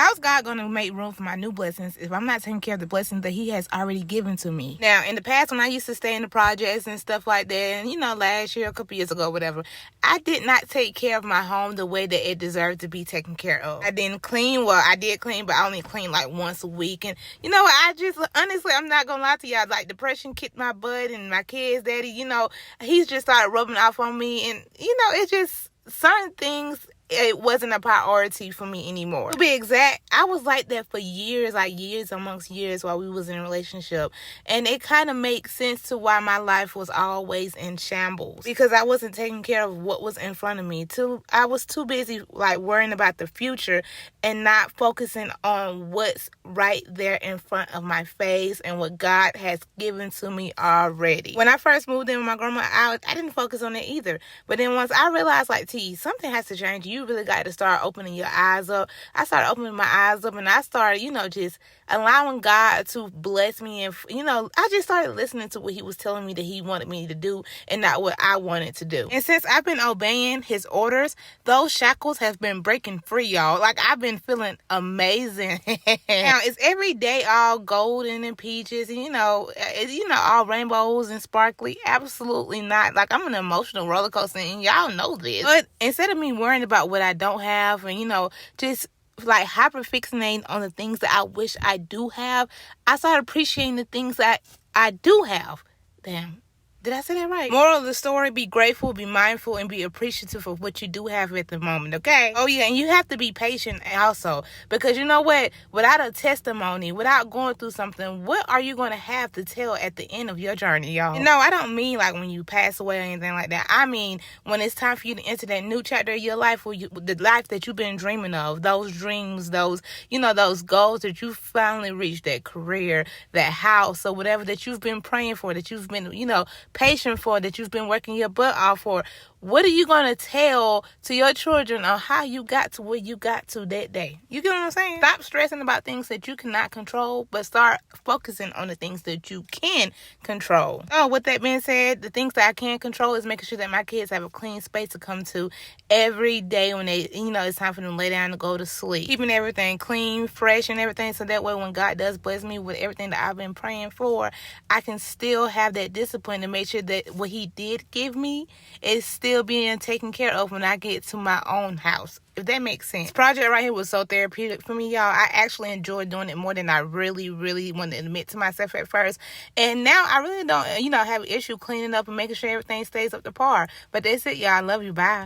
How's God going to make room for my new blessings if I'm not taking care of the blessings that he has already given to me? Now, in the past, when I used to stay in the projects and stuff like that, and, last year, a couple years ago, whatever, I did not take care of my home the way that it deserved to be taken care of. I didn't clean. Well, I did clean, but I only cleaned like once a week. And you know what? Honestly, I'm not going to lie to y'all. Like, depression kicked my butt, and my kids' daddy, he's just started rubbing off on me. And, it's just certain things, it wasn't a priority for me anymore. To be exact, I was like that for years, like years amongst years while we was in a relationship. And it kind of makes sense to why my life was always in shambles. Because I wasn't taking care of what was in front of me. I was too busy like worrying about the future and not focusing on what's right there in front of my face and what God has given to me already. When I first moved in with my grandma, I didn't focus on it either. But then once I realized, like, something has to change. You really got to start opening your eyes up. I started opening my eyes up, and I started, just allowing God to bless me. And, I just started listening to what he was telling me that he wanted me to do and not what I wanted to do. And since I've been obeying his orders, those shackles have been breaking free, y'all. Like, I've been feeling amazing. Now, is every day all golden and peaches and, all rainbows and sparkly? Absolutely not. Like, I'm an emotional roller coaster, and y'all know this. But instead of me worrying about what I don't have and, just like hyper fixating on the things that I wish I do have, I started appreciating the things that I do have. Damn. Did I say that right? Moral of the story, be grateful, be mindful, and be appreciative of what you do have at the moment, okay? Oh, yeah, and you have to be patient also. Because you know what? Without a testimony, without going through something, what are you going to have to tell at the end of your journey, y'all? I don't mean like when you pass away or anything like that. I mean when it's time for you to enter that new chapter of your life, the life that you've been dreaming of, those dreams, those goals that you finally reached, that career, that house, or whatever that you've been praying for, that you've been, patient for, that you've been working your butt off for. What are you going to tell to your children on how you got to where you got to that day? You get what I'm saying? Stop stressing about things that you cannot control, but start focusing on the things that you can control. Oh, with that being said, the things that I can control is making sure that my kids have a clean space to come to every day when they, it's time for them to lay down to go to sleep. Keeping everything clean, fresh, and everything, so that way when God does bless me with everything that I've been praying for, I can still have that discipline to make sure that what he did give me is still being taken care of when I get to my own house, if that makes sense. This project right here was so therapeutic for me, y'all. I actually enjoyed doing it more than I really, really wanted to admit to myself at first. And now I really don't, have an issue cleaning up and making sure everything stays up to par. But that's it, y'all. I love you. Bye.